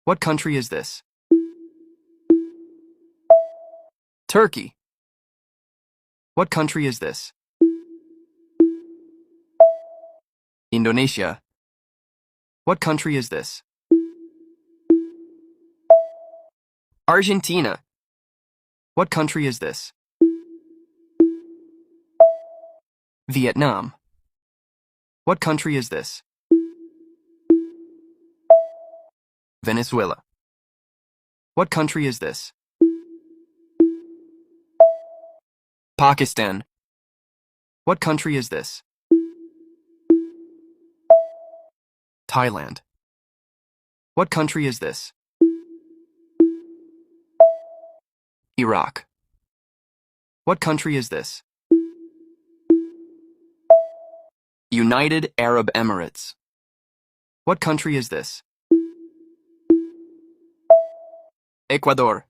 What country is this? Turkey. What country is this? Indonesia. What country is this? Argentina. What country is this? Vietnam. What country is this? Venezuela. What country is this? Pakistan. What country is this? Thailand. What country is this? Iraq. What country is this? United Arab Emirates. What country is this? Ecuador.